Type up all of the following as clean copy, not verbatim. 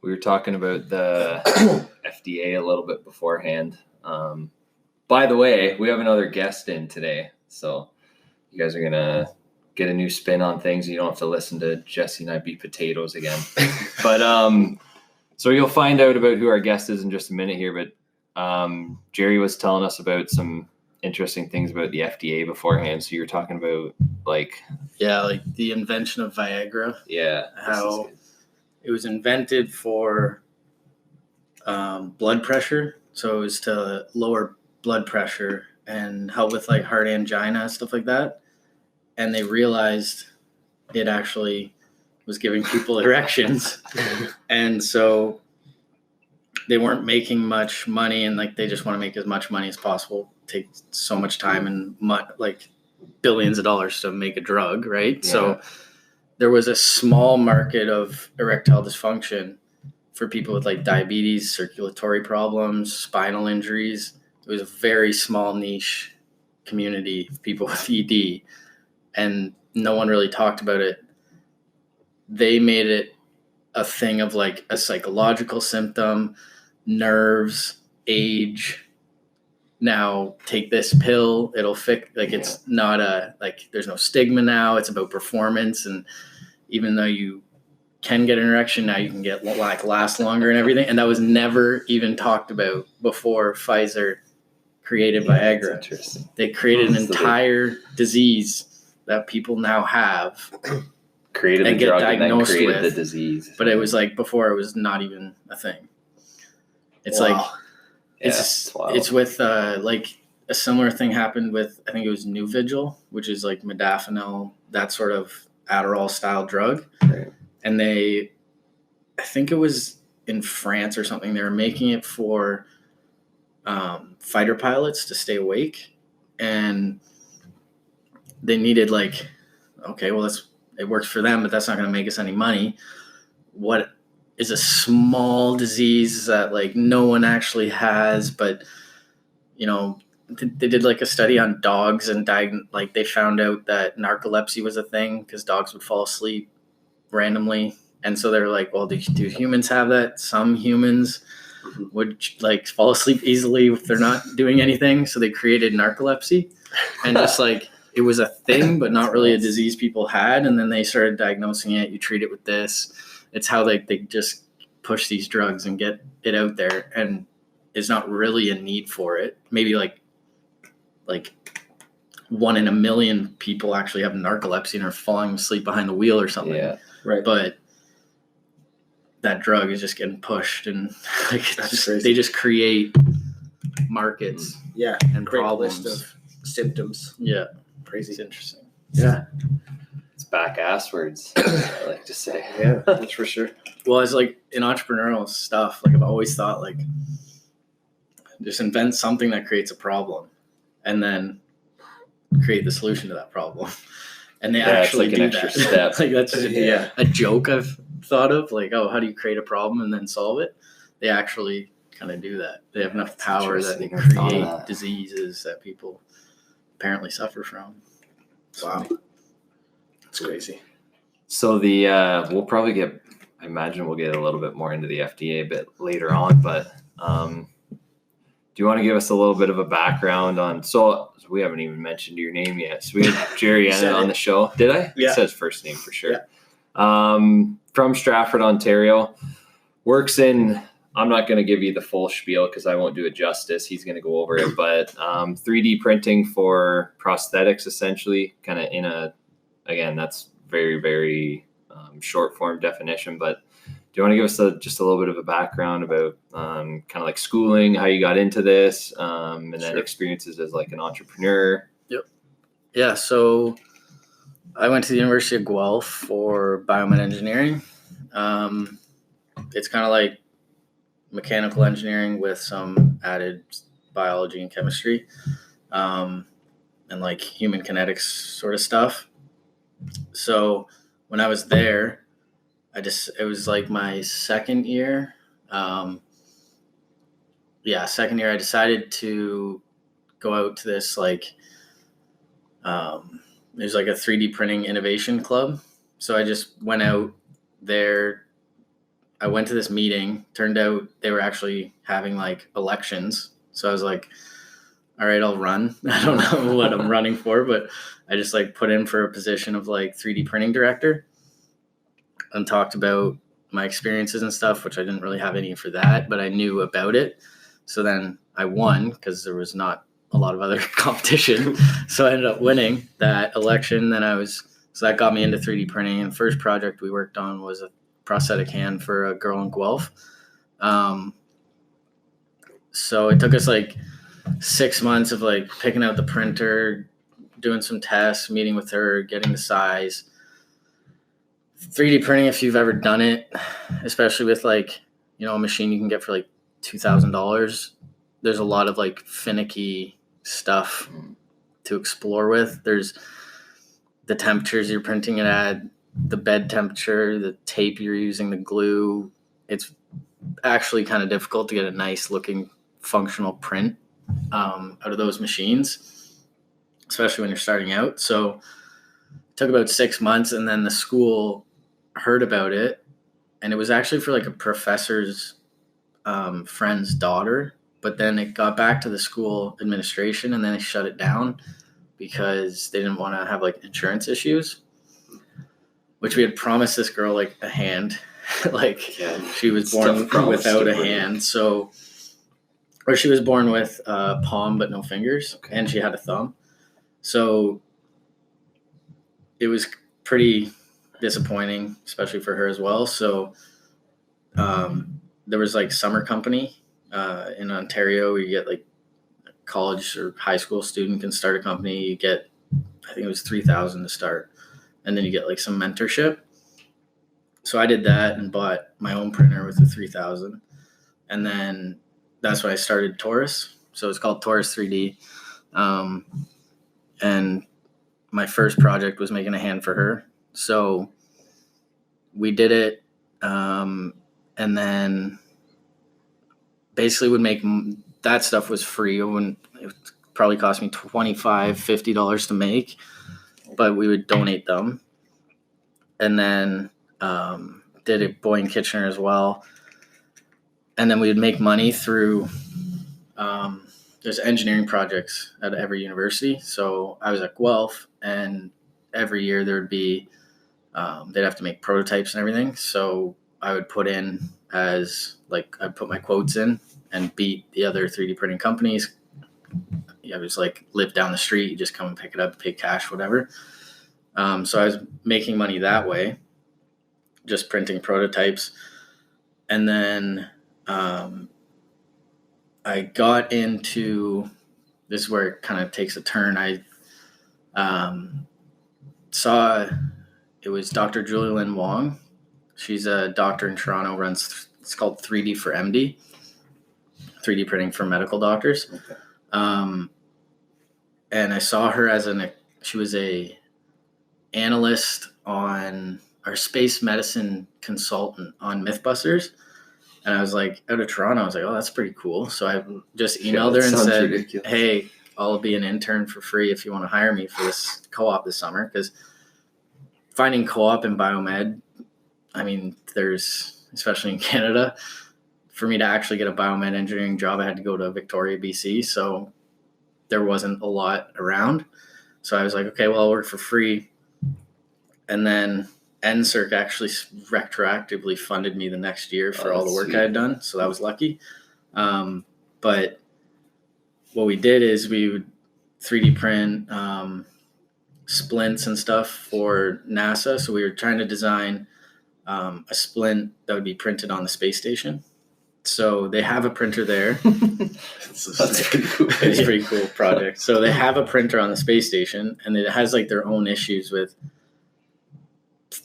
we were talking about the FDA a little bit beforehand. By the way, we have another guest in today, so you guys are gonna get a new spin on things. You don't have to listen to Jesse and I beat potatoes again. But so you'll find out about who our guest is in just a minute here. But Jerry was telling us about some interesting things about the FDA beforehand. So you were talking about like the invention of Viagra. Yeah, how it was invented for blood pressure. So it was to lower blood pressure and help with like heart angina, stuff like that. And they realized it actually was giving people erections. And so they weren't making much money, and like they just want to make as much money as possible. Take so much time and like billions of dollars to make a drug, right? Yeah. So there was a small market of erectile dysfunction for people with like diabetes, circulatory problems, spinal injuries. It was a very small niche community of people with ED, and no one really talked about it. They made it a thing of like a psychological symptom, nerves, age. Now take this pill, it'll fix. Like it's not there's no stigma now. It's about performance, and even though you can get an erection, now you can get like last longer and everything. And that was never even talked about before Pfizer created Viagra. Interesting. They created an entire disease that people now have. Created the drug and then created the disease. But it was like before it was not even a thing. It's it's with like a similar thing happened with, I think it was Nuvigil, which is like modafinil, that sort of Adderall style drug. Right. And I think it was in France or something, they were making it for fighter pilots to stay awake, and they needed like, okay, well it works for them, but that's not going to make us any money. What is a small disease that like no one actually has, but they did like a study on dogs and like they found out that narcolepsy was a thing because dogs would fall asleep randomly. And so they're like, well, do humans have that? Some humans would like fall asleep easily if they're not doing anything. So they created narcolepsy, and just like it was a thing, but not really a disease people had. And then they started diagnosing it. You treat it with this. It's how they just push these drugs and get it out there. And it's not really a need for it. Maybe like 1 in a million people actually have narcolepsy and are falling asleep behind the wheel or something. Yeah, right. But that drug is just getting pushed, and like they just create markets. Yeah, and problems. List of symptoms. Yeah, crazy. It's interesting. Yeah, it's back asswards. I like to say. Yeah, that's for sure. Well, it's like in entrepreneurial stuff. Like I've always thought, like just invent something that creates a problem, and then create the solution to that problem. And they actually like do an extra step. Like that's a joke I've thought of. Like, oh, how do you create a problem and then solve it? They actually kind of do that. They have enough power that they create diseases that people apparently suffer from. Wow, that's crazy. So we'll probably I imagine we'll get a little bit more into the FDA a bit later on, but do you want to give us a little bit of a background on? So we haven't even mentioned your name yet. So we have Jerry Ennett on the show. Did I? Yeah. It says first name for sure. Yeah. From Stratford, Ontario. Works in, I'm not going to give you the full spiel because I won't do it justice. He's going to go over it. But 3D printing for prosthetics, essentially, kind of again, that's very, very short form definition. But do you want to give us just a little bit of a background about kind of like schooling, how you got into this, and then experiences as like an entrepreneur? Yep. Yeah. So I went to the University of Guelph for biomedical engineering. It's kind of like mechanical engineering with some added biology and chemistry, and like human kinetics sort of stuff. So when I was there, it was like my second year. Second year, I decided to go out to this there's like a 3D printing innovation club. So I just went out there I went to this meeting. Turned out they were actually having like elections. So I was like, all right, I'll run. I don't know what I'm running for, but I just like put in for a position of like 3D printing director and talked about my experiences and stuff, which I didn't really have any for that, but I knew about it. So then I won because there was not a lot of other competition. So I ended up winning that election. So that got me into 3D printing. And the first project we worked on was a prosthetic hand for a girl in Guelph. So it took us like 6 months of like picking out the printer, doing some tests, meeting with her, getting the size. 3D printing, if you've ever done it, especially with like, a machine you can get for like $2,000, there's a lot of like finicky stuff to explore with. There's the temperatures you're printing it at, the bed temperature, the tape you're using, the glue. It's actually kind of difficult to get a nice looking functional print out of those machines, especially when you're starting out. So it took about 6 months, and then the school heard about it, and it was actually for like a professor's friend's daughter, but then it got back to the school administration, and then they shut it down because they didn't want to have like insurance issues, which we had promised this girl like a hand. Like she was born without a hand, or she was born with a palm but no fingers, and she had a thumb. So it was pretty disappointing, especially for her as well. So there was like summer company in Ontario where you get like a college or high school student can start a company. You get, I think it was $3,000 to start, and then you get like some mentorship. So I did that and bought my own printer with the $3,000, and then that's when I started Taurus. So it's called Taurus 3D, and my first project was making a hand for her. So we did it, and then basically would make that stuff was free. It would probably cost me $25, $50 to make, but we would donate them. And then did it Boy and Kitchener as well. And then we would make money through there's engineering projects at every university. So I was at Guelph, and every year there would be they'd have to make prototypes and everything. So I would put in I'd put my quotes in and beat the other 3D printing companies. I was like, live down the street, you just come and pick it up, pay cash, whatever. So I was making money that way, just printing prototypes. And then I got into, this is where it kind of takes a turn. I saw, it was Dr. Julie Lynn Wong. She's a doctor in Toronto, runs, it's called 3D for MD, 3D printing for medical doctors. Okay. And I saw her she was a analyst on our space medicine consultant on Mythbusters. And I was like, out of Toronto, I was like, oh, that's pretty cool. So I just emailed her and said, ridiculous. Hey, I'll be an intern for free if you want to hire me for this co-op this summer. Because finding co-op in biomed, I mean, there's, especially in Canada, for me to actually get a biomed engineering job, I had to go to Victoria, BC. So there wasn't a lot around. So I was like, okay, well, I'll work for free. And then NSERC actually retroactively funded me the next year for all the work I had done. So that was lucky. But what we did is we would 3D print splints and stuff for NASA. So we were trying to design a splint that would be printed on the space station. So they have a printer there. That's pretty cool. It's a pretty cool project. So they have a printer on the space station, and it has like their own issues with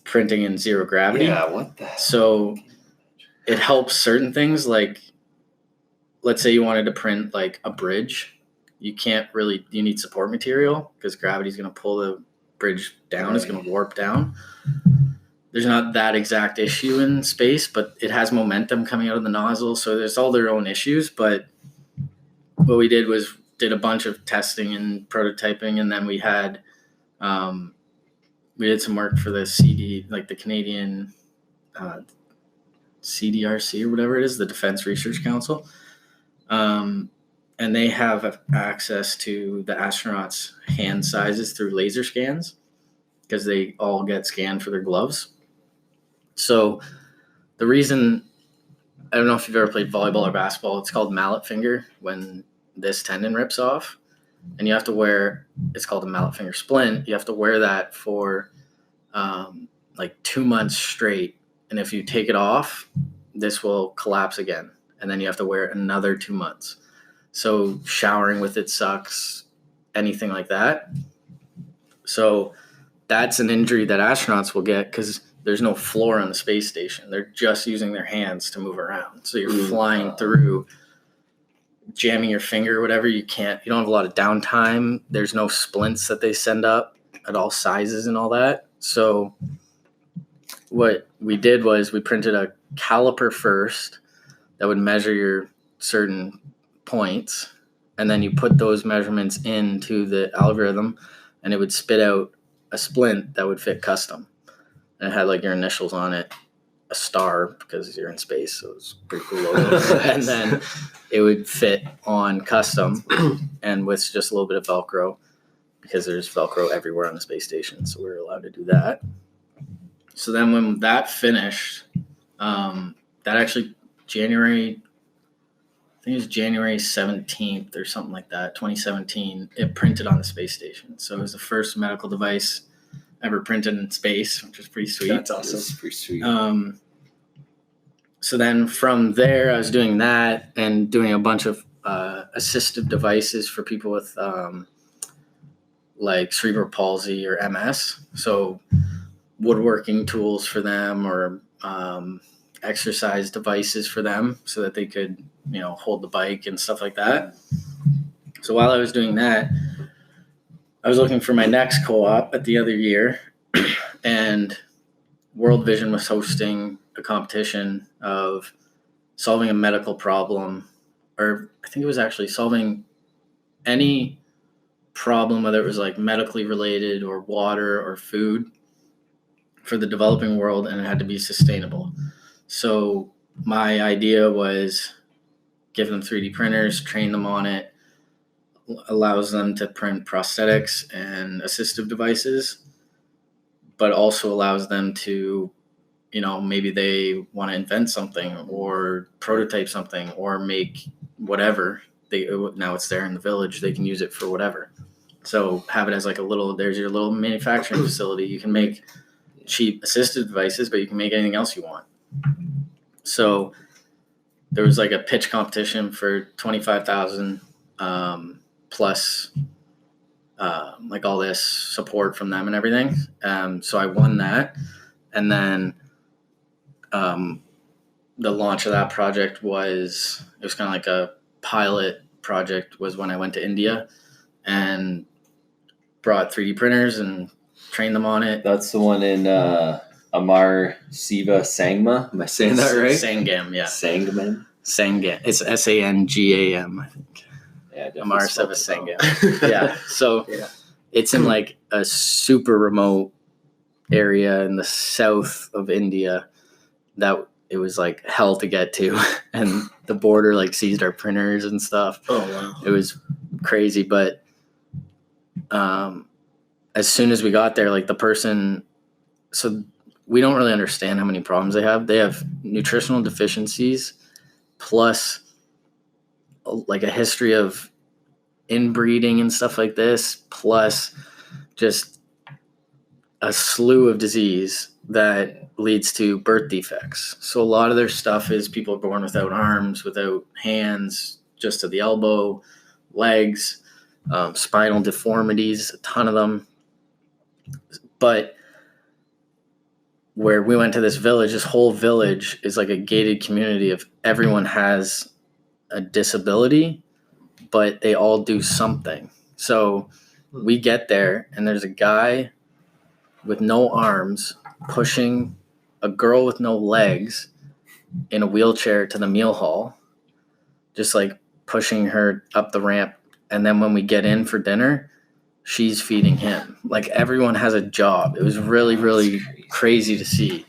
printing in zero gravity. Yeah, what the heck? So it helps certain things, like let's say you wanted to print like a bridge. You need support material because gravity's going to pull the bridge down. Right. It's going to warp down. There's not that exact issue in space, but it has momentum coming out of the nozzle. So there's all their own issues. But what we did was did a bunch of testing and prototyping. And then we had, we did some work for the CD, like the Canadian CDRC or whatever it is, the Defense Research Council. And they have access to the astronauts' hand sizes through laser scans because they all get scanned for their gloves. So the reason, I don't know if you've ever played volleyball or basketball, it's called mallet finger when this tendon rips off. And you have to wear, it's called a mallet finger splint. You have to wear that for like 2 months straight. And if you take it off, this will collapse again. And then you have to wear it another 2 months. So showering with it sucks, anything like that. So that's an injury that astronauts will get because there's no floor on the space station. They're just using their hands to move around. So you're flying through, jamming your finger or whatever. You don't have a lot of downtime. There's no splints that they send up at all sizes and all that. So what we did was we printed a caliper first that would measure your certain points. And then you put those measurements into the algorithm and it would spit out a splint that would fit custom. And it had like your initials on it, a star because you're in space, so it was pretty cool logo. And then it would fit on custom and with just a little bit of Velcro because there's Velcro everywhere on the space station, so we were allowed to do that. So then when that finished, that actually January 17th or something like that, 2017, it printed on the space station. So it was the first medical device ever printed in space, which was pretty sweet. That's awesome. That's pretty sweet. So then from there, I was doing that and doing a bunch of assistive devices for people with like cerebral palsy or MS. So woodworking tools for them or exercise devices for them so that they could, hold the bike and stuff like that. So while I was doing that, I was looking for my next co-op at the other year, and World Vision was hosting a competition of solving a medical problem, or I think it was actually solving any problem, whether it was like medically related or water or food for the developing world, and it had to be sustainable. So my idea was give them 3D printers, train them on it, allows them to print prosthetics and assistive devices, but also allows them to, maybe they want to invent something or prototype something or make whatever. Now it's there in the village. They can use it for whatever. So have it as like there's your little manufacturing facility. You can make cheap assistive devices, but you can make anything else you want. So there was like a pitch competition for $25,000 plus like all this support from them and everything. So I won that. And then the launch of that project was kind of like a pilot project was when I went to India and brought 3D printers and trained them on it. That's the one in Amar Siva Sangma. Am I saying that right? Sangam, yeah. Sangam. Sangam. It's Sangam, I think. Yeah, Amar Siva Sangam. Yeah. So it's in like a super remote area in the south of India that it was like hell to get to, and the border like seized our printers and stuff. Oh wow. It was crazy, but as soon as we got there, like the person, so we don't really understand how many problems they have. They have nutritional deficiencies plus like a history of inbreeding and stuff like this, plus just a slew of disease that leads to birth defects. So a lot of their stuff is people are born without arms, without hands, just to the elbow, legs, spinal deformities, a ton of them. But where we went to this village, this whole village is like a gated community of everyone has a disability, but they all do something. So we get there and there's a guy with no arms pushing a girl with no legs in a wheelchair to the meal hall, just like pushing her up the ramp. And then when we get in for dinner, she's feeding him. Like everyone has a job. It was really, really crazy to see.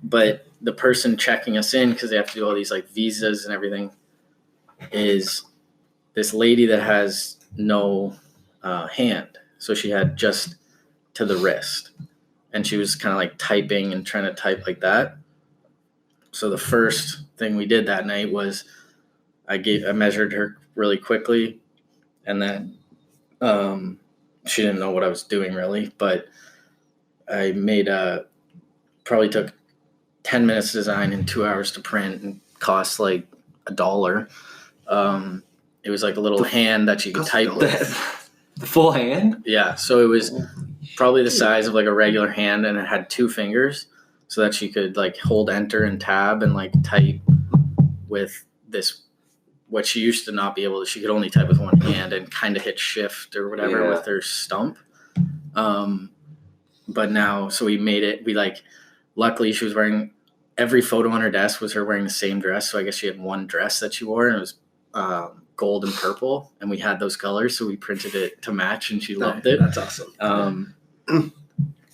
But the person checking us in, because they have to do all these like visas and everything, is this lady that has no hand. So she had just to the wrist, and she was kind of like typing and trying to type like that. So the first thing we did that night was I measured her really quickly, and then she didn't know what I was doing really, but I made probably took 10 minutes to design and 2 hours to print, and cost like $1. It was like a little hand that you could type with. The full hand? Yeah, so it was probably the size of like a regular hand, and it had 2 fingers, so that she could like hold enter and tab and like type with this, what she used to not be able to. She could only type with one hand and kind of hit shift or whatever with her stump. But now, so we made it, luckily she was wearing, every photo on her desk was her wearing the same dress. So I guess she had one dress that she wore, and it was gold and purple, and we had those colors. So we printed it to match, and she loved it. That's awesome.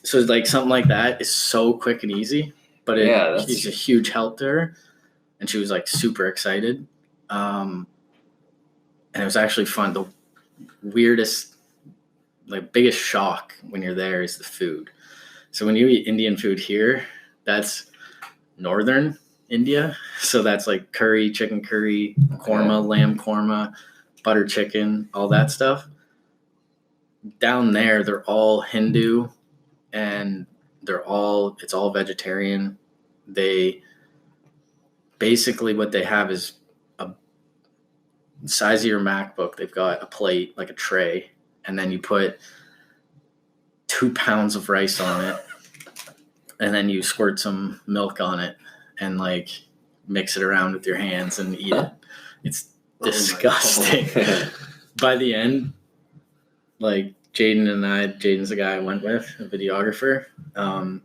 So like something like that is so quick and easy, but it's a huge help to her, and she was like super excited. And it was actually fun. The weirdest, like biggest shock when you're there is the food. So when you eat Indian food here, that's northern India. So that's like curry, chicken curry, korma, lamb korma, butter chicken, all that stuff. Down there, they're all Hindu, and it's all vegetarian. They basically, what they have is a size of your MacBook. They've got a plate, like a tray, and then you put 2 pounds of rice on it, and then you squirt some milk on it and like mix it around with your hands and eat it. It's disgusting. By the end, like Jaden's the guy I went with, a videographer. Him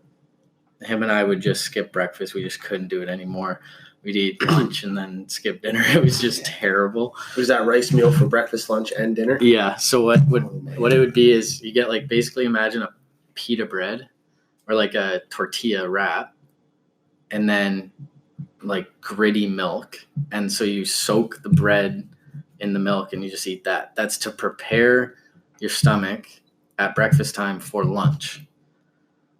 and I would just skip breakfast. We just couldn't do it anymore. We'd eat lunch and then skip dinner. It was just terrible. Was that rice meal for breakfast, lunch, and dinner? Yeah. So what it would be is you get like, basically imagine a pita bread or like a tortilla wrap, and then like gritty milk. And so you soak the bread in the milk and you just eat that. That's to prepare your stomach at breakfast time for lunch.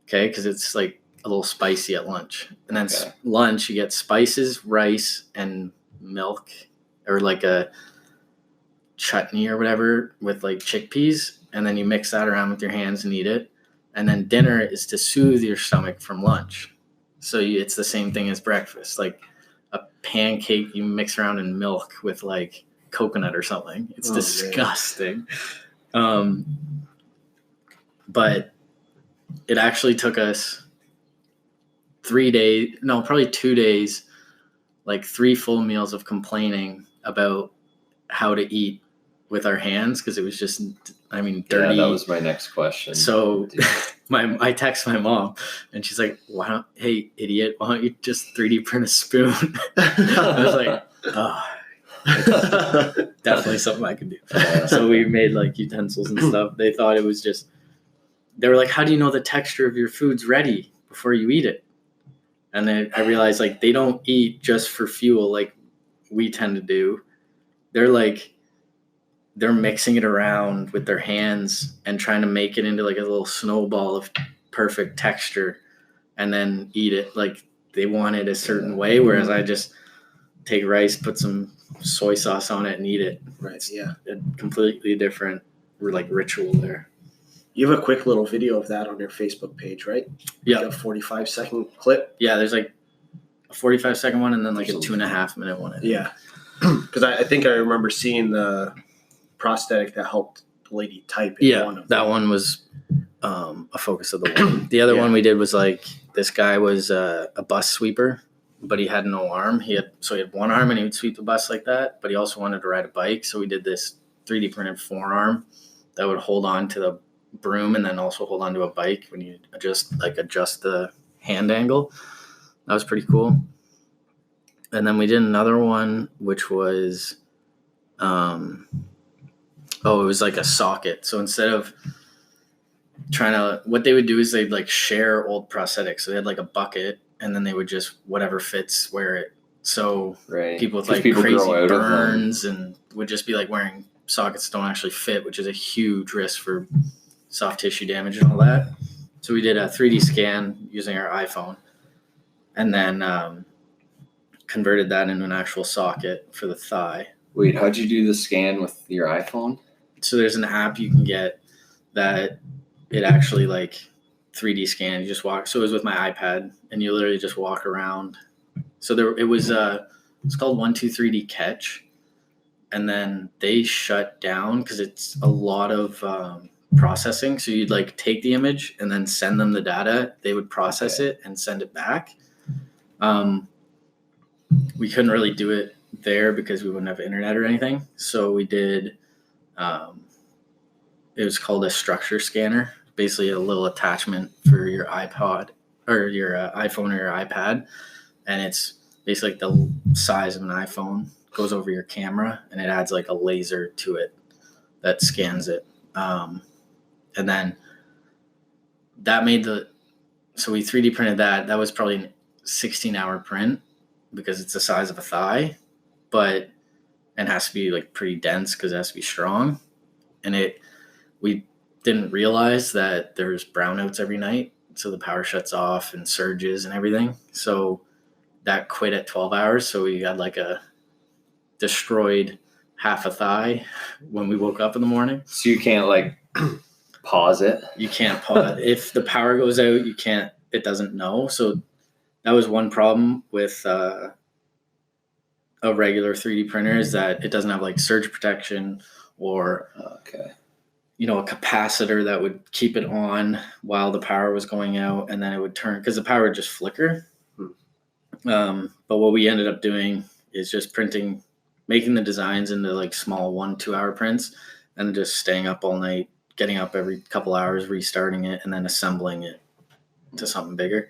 Okay. Cause it's like a little spicy at lunch. And then lunch, you get spices, rice, and milk, or like a chutney or whatever with like chickpeas. And then you mix that around with your hands and eat it. And then dinner is to soothe your stomach from lunch. So it's the same thing as breakfast, like a pancake you mix around in milk with like coconut or something. It's disgusting. But it actually took us 3 days, no, probably 2 days, like 3 full meals of complaining about how to eat with our hands, because it was just, dirty. Yeah, that was my next question. So I text my mom, and she's like, hey, idiot, why don't you just 3D print a spoon? I was like, oh, definitely something I could do. So we made like utensils and stuff. They thought it was just, they were like, how do you know the texture of your food's ready before you eat it? And then I realized like they don't eat just for fuel like we tend to do. They're mixing it around with their hands and trying to make it into like a little snowball of perfect texture and then eat it. Like they want it a certain way, whereas I just take rice, put some soy sauce on it and eat it. Right. Yeah. A completely different like ritual there. You have a quick little video of that on your Facebook page, right? Yeah. Like a 45-second clip. Yeah. There's like a 45-second one and then like a 2.5 minute one. Yeah. Because I think I remember seeing the prosthetic that helped the lady type in one of them. That one was a focus of the one. The other one we did was like, this guy was a bus sweeper, but he had no arm. He had one arm and he would sweep the bus like that, but he also wanted to ride a bike. So we did this 3D printed forearm that would hold on to the broom and then also hold on to a bike when you adjust the hand angle. That was pretty cool. And then we did another one, which was, it was like a socket. So instead of what they would do is they'd like share old prosthetics. So they had like a bucket and then they would just whatever fits wear it. So Right. people with 'Cause like people crazy grow out of them. burns and would just be like wearing sockets that don't actually fit, which is a huge risk for soft tissue damage and all that. So we did a 3D scan using our iPhone, and then converted that into an actual socket for the thigh. Wait, how'd you do the scan with your iPhone? So there's an app you can get that it actually like 3D scan. You just walk. So it was with my iPad, and you literally just walk around. So it was it's called 123D Catch, and then they shut down because it's a lot of processing. So you'd like take the image and then send them the data. They would process it and send it back. We couldn't really do it there because we wouldn't have internet or anything. So we did, it was called a structure scanner, basically a little attachment for your iPod or your iPhone or your iPad. And it's basically like the size of an iPhone, goes over your camera, and it adds like a laser to it that scans it. And then that made so we 3D printed that. That was probably a 16-hour print because it's the size of a thigh, but it has to be like pretty dense because it has to be strong. And we didn't realize that there's brownouts every night. So the power shuts off and surges and everything. So that quit at 12 hours. So we had like a destroyed half a thigh when we woke up in the morning. So you can't like pause it. You can't pause. If the power goes out, it doesn't know. So that was one problem with a regular 3D printer, is that it doesn't have like surge protection or a capacitor that would keep it on while the power was going out, and then it would turn because the power would just flicker. But what we ended up doing is just making the designs into like small 1-2 hour prints, and then just staying up all night, getting up every couple hours, restarting it, and then assembling it to something bigger.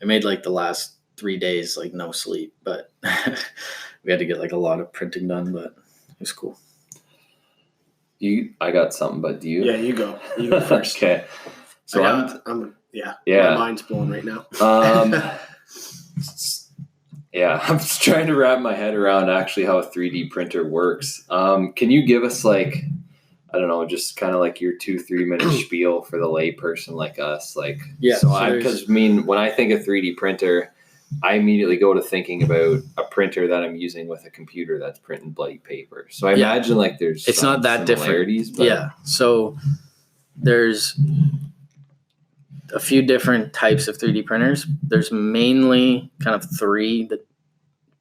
It made like the last 3 days like no sleep, but we had to get like a lot of printing done, but it was cool. I got something, but do you? Yeah, you go. You go first. Okay. So my mind's blown right now. Yeah, I'm just trying to wrap my head around actually how a 3D printer works. Can you give us like, I don't know, just kind of like your 2-3 minute spiel for the lay person like us? Like, yeah. Because when I think of 3D printer, I immediately go to thinking about a printer that I'm using with a computer that's printing bloody paper. So I imagine like it's not that similarities. But yeah. So there's a few different types of 3D printers. There's mainly kind of 3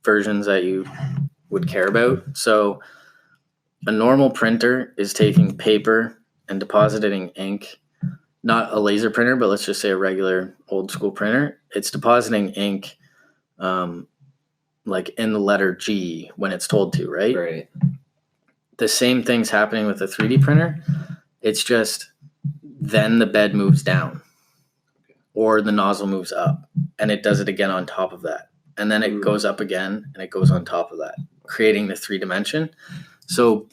versions that you would care about. So a normal printer is taking paper and depositing ink, not a laser printer, but let's just say a regular old school printer. It's depositing ink like in the letter G when it's told to, right? Right. The same thing's happening with a 3D printer. It's just then the bed moves down or the nozzle moves up, and it does it again on top of that. And then it goes up again and it goes on top of that, creating the 3-dimension. So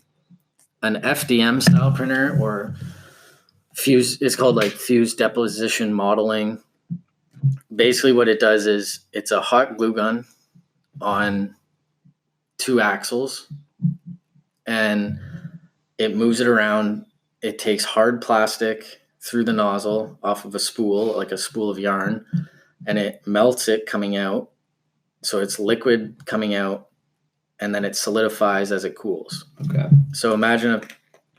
an FDM style printer or it's called like fused deposition modeling. Basically what it does is it's a hot glue gun on 2 axles, and it moves it around. It takes hard plastic through the nozzle off of a spool, like a spool of yarn, and it melts it coming out. So it's liquid coming out, and then it solidifies as it cools. Okay. So imagine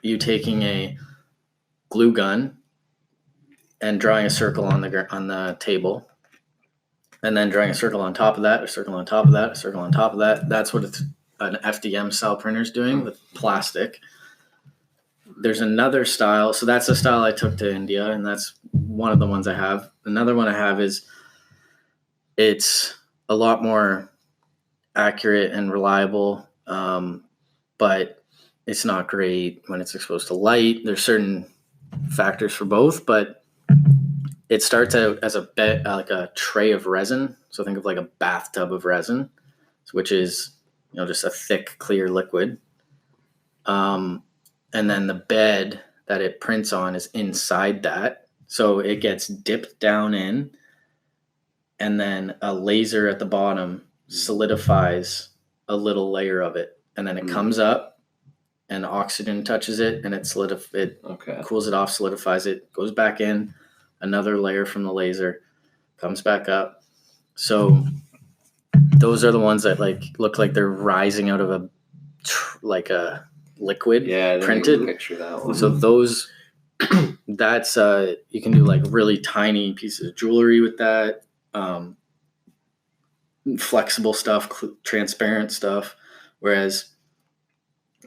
you taking a glue gun and drawing a circle on the table, and then drawing a circle on top of that, a circle on top of that, a circle on top of that. That's what an FDM style printer is doing with plastic. There's another style. So that's the style I took to India, and that's one of the ones I have. Another one I have is it's a lot more accurate and reliable, but it's not great when it's exposed to light. There's certain factors for both, but it starts out as like a tray of resin. So think of like a bathtub of resin, which is just a thick, clear liquid. And then the bed that it prints on is inside that. So it gets dipped down in, and then a laser at the bottom solidifies a little layer of it, and then it comes up and oxygen touches it and it Okay. cools it off, solidifies it, goes back in, another layer from the laser, comes back up. So those are the ones that like look like they're rising out of a liquid. Yeah, I printed. can picture that one. So those, that's you can do like really tiny pieces of jewelry with that, flexible stuff, transparent stuff. Whereas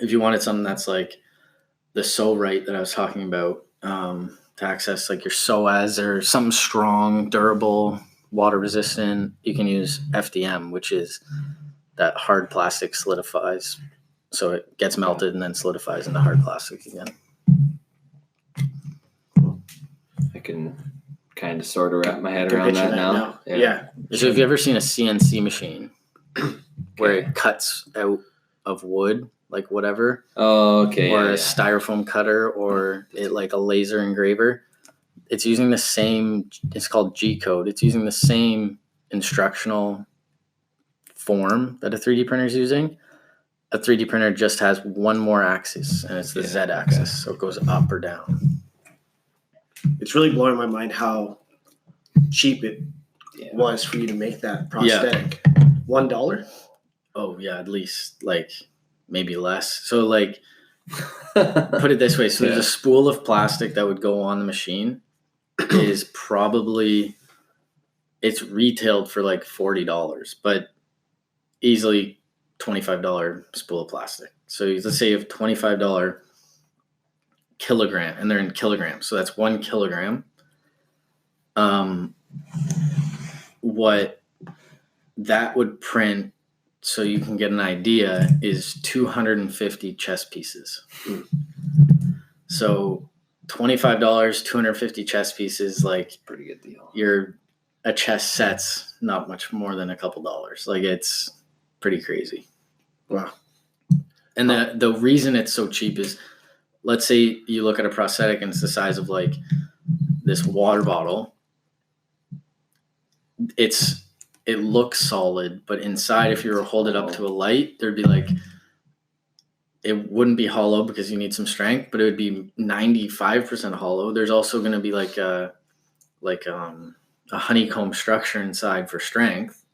if you wanted something that's like the right that I was talking about, to access like your psoas or something strong, durable, water resistant, you can use FDM, which is that hard plastic solidifies. So it gets melted and then solidifies into hard plastic again. I can kind of sort of wrap my head Can around picture that now. Yeah. So have you ever seen a CNC machine where it cuts out of wood, like whatever, Oh, okay. or yeah, a styrofoam cutter, or it like a laser engraver? It's using the same, it's called G-code. It's using the same instructional form that a 3D printer is using. A 3D printer just has one more axis, and it's the Z axis. So it goes up or down. It's really blowing my mind how cheap it was for you to make that prosthetic. $1? Oh yeah, at least like maybe less. So like put it this way. So there's a spool of plastic that would go on the machine. Is probably, it's retailed for like $40, but easily $25 spool of plastic. So let's say you have $25 kilogram, and they're in kilograms. So that's 1 kilogram. What that would print, so you can get an idea, is 250 chess pieces. So $25, 250 chess pieces, like pretty good deal. A chess set's not much more than a couple dollars. Like it's pretty crazy. Wow. And the reason it's so cheap is, let's say you look at a prosthetic and it's the size of like this water bottle. It looks solid, but inside, if you were to hold it up to a light, there'd be like, it wouldn't be hollow because you need some strength, but it would be 95% hollow. There's also going to be like a honeycomb structure inside for strength,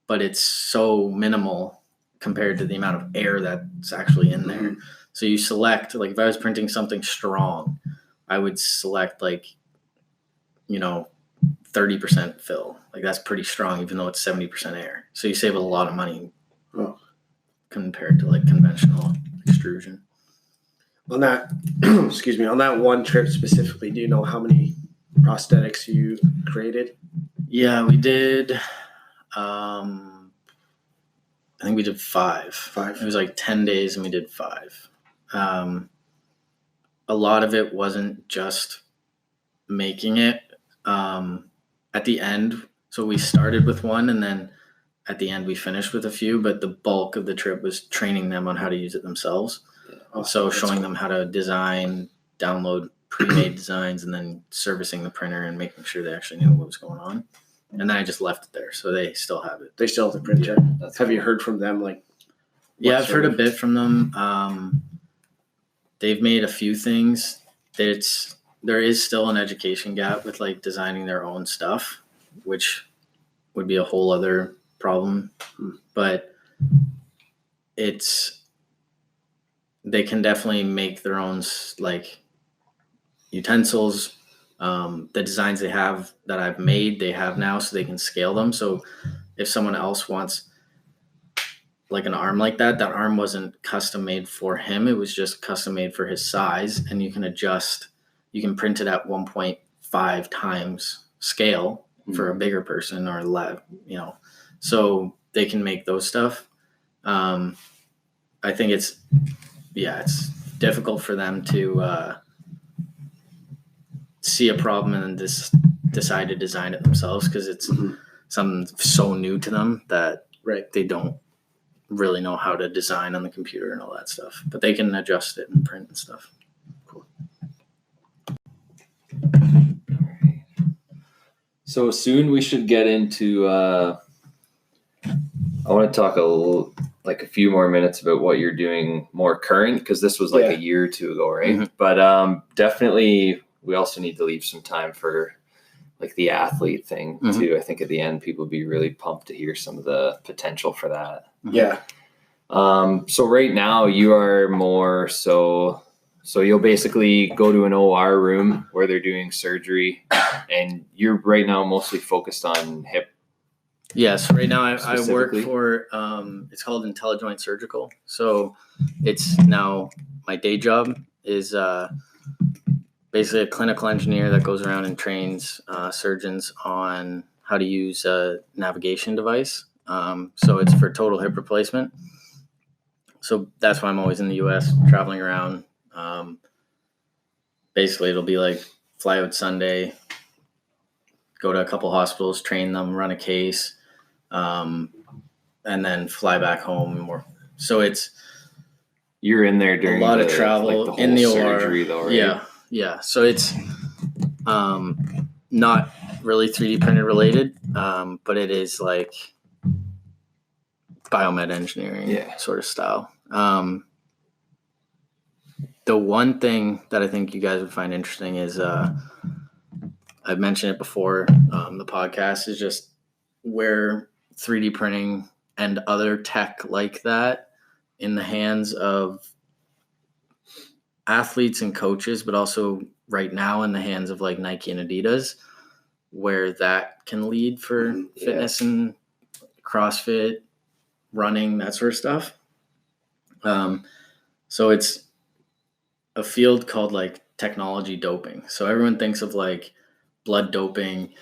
but it's so minimal compared to the amount of air that's actually in there. Mm-hmm. So you select, like if I was printing something strong, I would select 30% fill. Like that's pretty strong, even though it's 70% air. So you save a lot of money compared to like conventional extrusion. On that, excuse me, on that one trip specifically, do you know how many prosthetics you created? Yeah, we did. I think we did 5. 5. It was like 10 days, and we did 5. A lot of it wasn't just making it. At the end, so we started with one, and then at the end we finished with a few. But the bulk of the trip was training them on how to use it themselves. So showing them how to design, download pre-made designs, and then servicing the printer and making sure they actually knew what was going on. And then I just left it there, so they still have it. They still have the printer. Yeah, have you heard from them? Yeah, I've heard a bit from them. They've made a few things. There is still an education gap with like designing their own stuff, which would be a whole other problem. But they can definitely make their own like utensils. The designs they have that I've made, they have now, so they can scale them. So if someone else wants like an arm like that arm wasn't custom made for him. It was just custom made for his size, and you can adjust. You can print it at 1.5 times scale for a bigger person or less, so they can make those stuff. I think it's difficult for them to see a problem and then decide to design it themselves, because it's something so new to them that they don't really know how to design on the computer and all that stuff. But they can adjust it and print and stuff. Cool. So soon we should get into. I want to talk a few more minutes about what you're doing more current, because this was a year or two ago, right? Mhm. But definitely, we also need to leave some time for the athlete thing too. I think at the end, people would be really pumped to hear some of the potential for that. Yeah. So right now you are more so you'll basically go to an OR room where they're doing surgery, and you're right now mostly focused on hip. Yes, right now I work Specifically? for it's called IntelliJoint Surgical. So it's now my day job is basically a clinical engineer that goes around and trains surgeons on how to use a navigation device. So it's for total hip replacement. So that's why I'm always in the US traveling around. Basically, it'll be like fly out Sunday, go to a couple hospitals, train them, run a case, and then fly back home. So it's You're in there during a lot of travel the whole in the surgery OR. though, right? Yeah. So it's not really 3D printed related, but it is like biomed engineering sort of style. The one thing that I think you guys would find interesting is I've mentioned it before, the podcast is just where 3D printing and other tech like that in the hands of athletes and coaches, but also right now in the hands of like Nike and Adidas, where that can lead for fitness and CrossFit, running, that sort of stuff. So it's a field called like technology doping. So everyone thinks of like blood doping,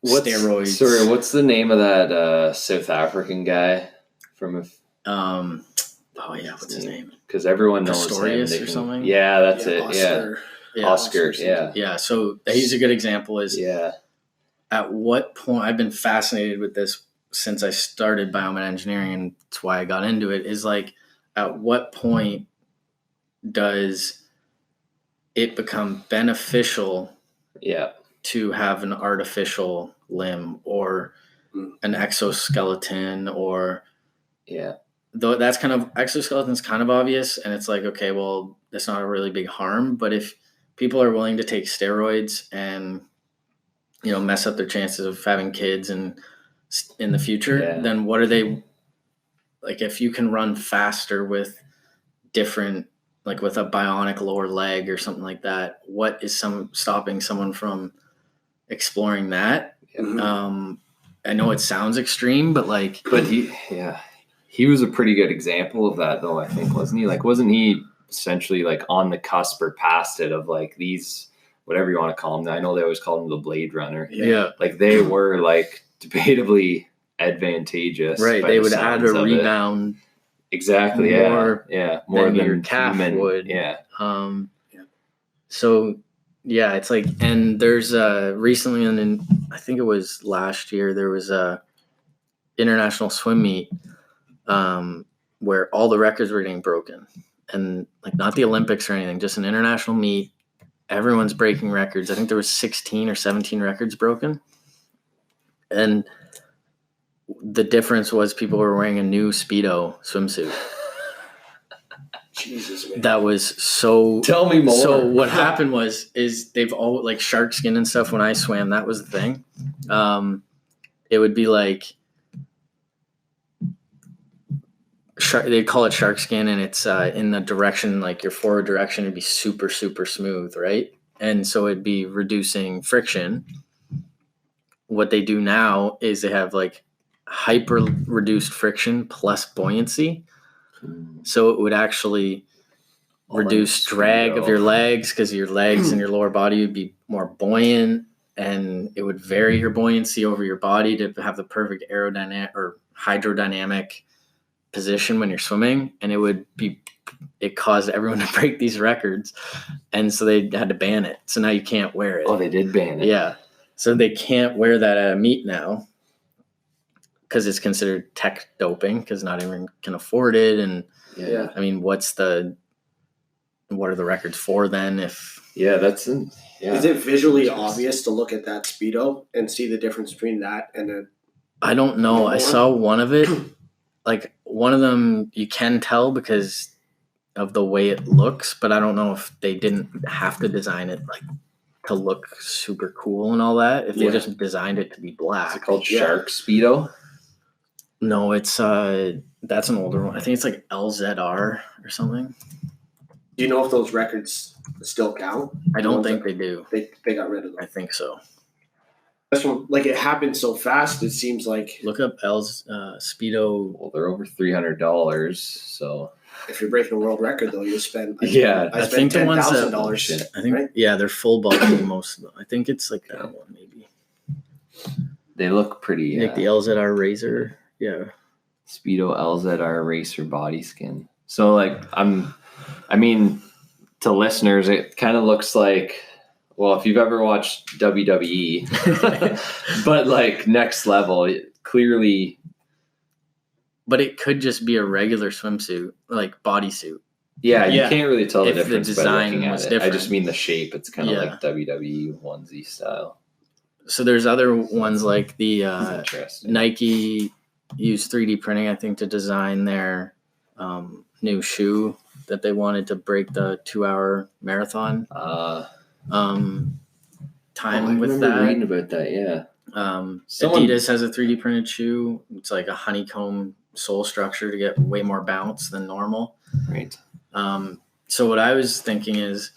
steroids. Sorry, what's the name of that South African guy from what's his name? Because everyone knows Pistorius him. or something? Yeah, that's it. Oscar. Oscar. Yeah. So he's a good example. Yeah. At what point, I've been fascinated with this since I started biomed engineering, and that's why I got into it, is like, at what point does it become beneficial to have an artificial limb or an exoskeleton, or though that's kind of, exoskeleton's kind of obvious, and it's like, okay, well, that's not a really big harm, but if people are willing to take steroids and mess up their chances of having kids and in the future, then what are they like? If you can run faster with different, like with a bionic lower leg or something like that, what is stopping someone from exploring that? I know it sounds extreme, but he was a pretty good example of that though, I think, wasn't he? Wasn't he essentially on the cusp or past it of these, whatever you want to call them? I know they always call them the Blade Runner. Yeah. They were debatably advantageous. Right. They would add a rebound. Exactly. More more than your calf human would. Yeah. So it's like, and there's recently, and I think it was last year, there was a international swim meet where all the records were getting broken, and not the Olympics or anything, just an international meet. Everyone's breaking records. I think there was 16 or 17 records broken. And the difference was people were wearing a new Speedo swimsuit. Jesus, man. That was so... Tell me more. So what happened is they've all, shark skin and stuff, when I swam, that was the thing. It would be they call it shark skin, and it's in the direction, your forward direction would be super, super smooth, right? And so it'd be reducing friction. What they do now is they have hyper reduced friction plus buoyancy. So it would actually reduce drag of your legs, because your legs and your lower body would be more buoyant, and it would vary your buoyancy over your body to have the perfect aerodynamic or hydrodynamic position when you're swimming. And it caused everyone to break these records, and so they had to ban it. So now you can't wear it. Oh, they did ban it. Yeah. So they can't wear that at a meet now, because it's considered tech doping, because not everyone can afford it. And I mean, what's the what are the records for then? If Yeah, that's Is it visually obvious to look at that speedo and see the difference between that and a I don't know. I saw one of it. Like one of them, you can tell because of the way it looks, but I don't know if they didn't have to design it like to look super cool and all that. If they just designed it to be black. Is it called Shark Speedo? No, it's that's an older one. I think it's like LZR or something. Do you know if those records still count? I don't think they do. They got rid of them. I think so. This one, like it happened so fast, it seems like Look up L's Speedo. Well, they're over $300, so if you're breaking a world record though, you spend I I think the ones that $10,000. I think right? they're full body most of them. I think it's like that one maybe. they look pretty. Like the LZR Razor. Yeah. Speedo LZR Racer body skin. So like I mean, to listeners, it kind of looks like, well, if you've ever watched WWE, but like next level, it clearly. But it could just be a regular swimsuit, like bodysuit. Yeah, you Yeah. can't really tell the If the difference by design looking at was it. I different. just mean the shape. It's kind of Yeah. like WWE onesie style. So there's other ones like the Interesting. Nike used 3D printing, I think, to design their new shoe that they wanted to break the 2-hour marathon time I with remember that. reading about that. Yeah. Someone- Adidas has a 3D printed shoe. It's like a honeycomb sole structure to get way more bounce than normal. Right. So what I was thinking is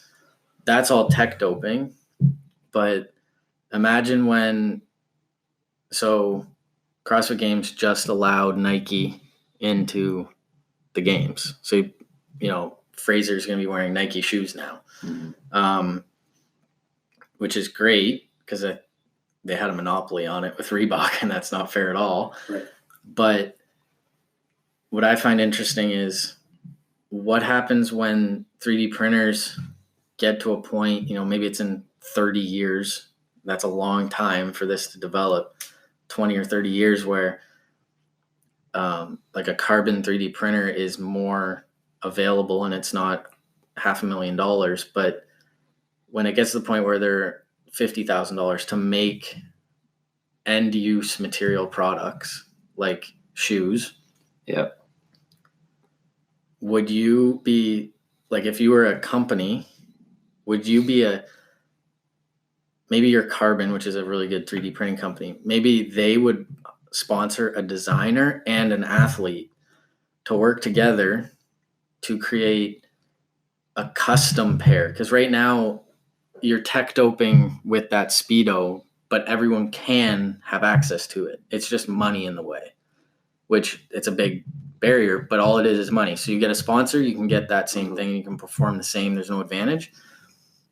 that's all tech doping, but imagine when CrossFit Games just allowed Nike into the games. So, Fraser's going to be wearing Nike shoes now, which is great because they had a monopoly on it with Reebok, and that's not fair at all. Right. But what I find interesting is what happens when 3D printers get to a point, maybe it's in 30 years. That's a long time for this to develop, 20 or 30 years where like a carbon 3D printer is more available and it's not $500,000. But when it gets to the point where they're $50,000 to make end use material products like shoes. Yep. Would you be like, if you were a company, would you be maybe your Carbon, which is a really good 3D printing company, maybe they would sponsor a designer and an athlete to work together to create a custom pair? Because right now you're tech doping with that Speedo, but everyone can have access to it. It's just money in the way, which it's a big barrier, but all it is money. So you get a sponsor, you can get that same thing, you can perform the same, there's no advantage.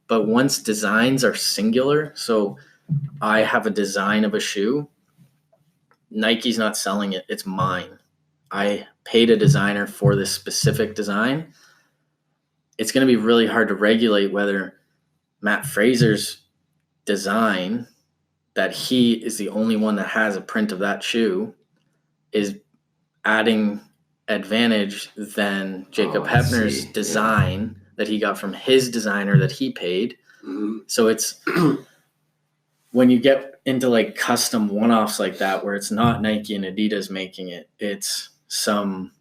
But once designs are singular, so I have a design of a shoe, Nike's not selling it, it's mine. I paid a designer for this specific design. It's going to be really hard to regulate whether Matt Fraser's design, that he is the only one that has a print of that shoe, is adding advantage than Jacob Hepner's design that he got from his designer that he paid. Mm-hmm. So it's when you get into like custom one-offs like that, where it's not Nike and Adidas making it, it's some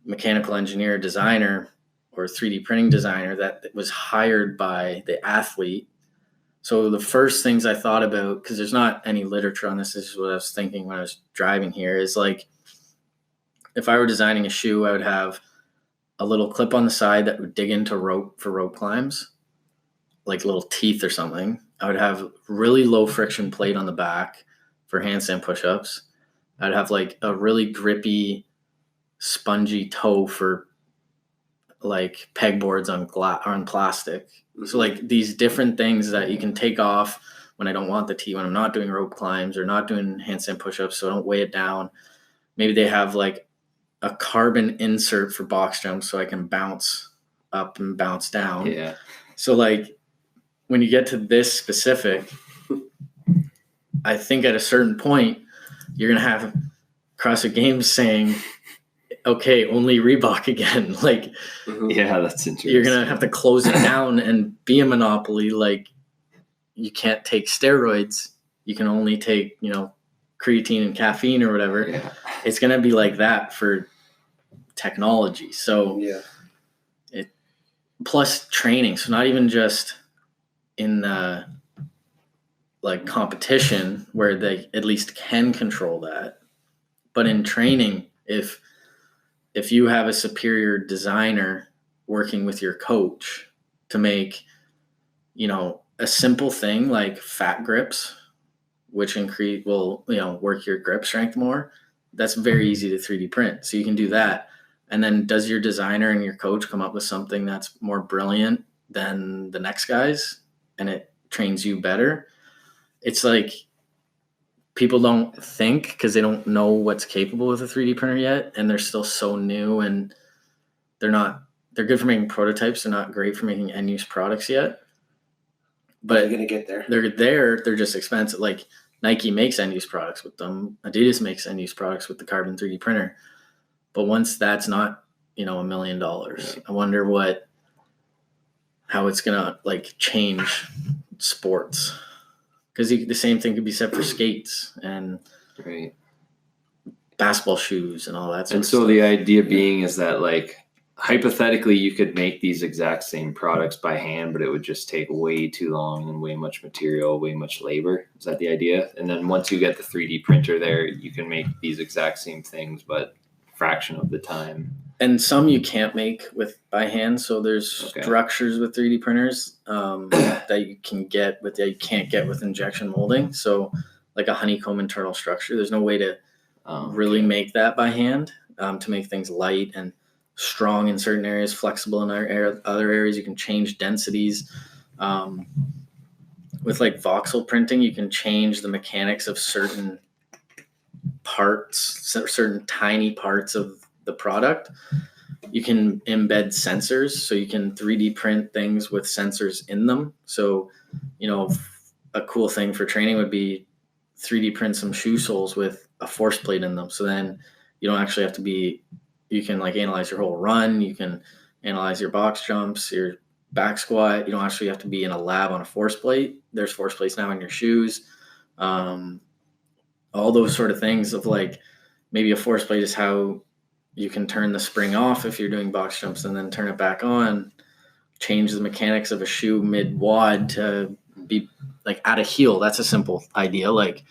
mechanical engineer designer or 3D printing designer that was hired by the athlete. So the first things I thought about, because there's not any literature on this is what I was thinking when I was driving here, is like, if I were designing a shoe, I would have a little clip on the side that would dig into rope for rope climbs, like little teeth or something. I would have really low friction plate on the back for handstand push-ups. I'd have like a really grippy, spongy toe for like pegboards on plastic. So like these different things that you can take off when I don't want the tee, when I'm not doing rope climbs or not doing handstand push-ups, so I don't weigh it down. Maybe they have like a carbon insert for box jumps so I can bounce up and bounce down. Yeah. So like when you get to this specific, I think at a certain point you're going to have CrossFit Games saying, okay, only Reebok again. Like, Yeah, that's interesting. you're going to have to close it down and be a monopoly. Like, you can't take steroids. You can only take, creatine and caffeine or whatever. Yeah. It's going to be like that for technology. So Yeah. plus training. So not even just in the like competition where they at least can control that, but in training, if you have a superior designer working with your coach to make, a simple thing like fat grips, which will work your grip strength more, that's very easy to 3D print. So you can do that. And then does your designer and your coach come up with something that's more brilliant than the next guy's and it trains you better? It's like people don't think because they don't know what's capable with a 3D printer yet. And they're still so new and they're good for making prototypes. They're not great for making end use products yet. But you're going to get there. They're just expensive. Like Nike makes end use products with them. Adidas makes end use products with the carbon 3D printer. But once that's not, $1 million, I wonder how it's going to like change sports. Because the same thing could be said for skates and Right. basketball shoes and all that sort And of so stuff. the idea being is that like hypothetically you could make these exact same products by hand, but it would just take way too long and way much material, way much labor. Is that the idea? And then once you get the 3D printer there, you can make these exact same things, but fraction of the time. And some you can't make by hand. So there's structures with 3D printers that you can get that you can't get with injection molding. So like a honeycomb internal structure, there's no way to really make that by hand to make things light and strong in certain areas, flexible in other areas. You can change densities. With like voxel printing, you can change the mechanics of certain parts, certain tiny parts of the product. You can embed sensors, so you can 3D print things with sensors in them. So, a cool thing for training would be 3D print some shoe soles with a force plate in them. So then you don't actually have to you can like analyze your whole run. You can analyze your box jumps, your back squat. You don't actually have to be in a lab on a force plate. There's force plates now in your shoes. All those sort of things of like maybe a force plate is how you can turn the spring off if you're doing box jumps and then turn it back on, change the mechanics of a shoe mid wad to be like at a heel. That's a simple idea, like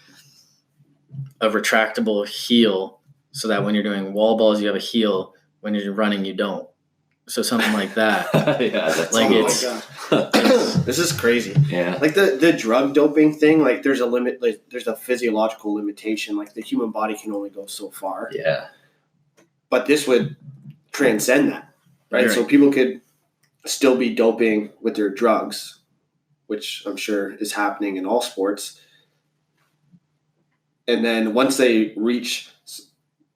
a retractable heel so that when you're doing wall balls, you have a heel. When you're running, you don't. So something like that. Yeah, that's like this is crazy. Yeah. Like the drug doping thing, like there's a limit, like there's a physiological limitation. Like the human body can only go so far. Yeah. But this would transcend that, right? So people could still be doping with their drugs, which I'm sure is happening in all sports. And then once they reach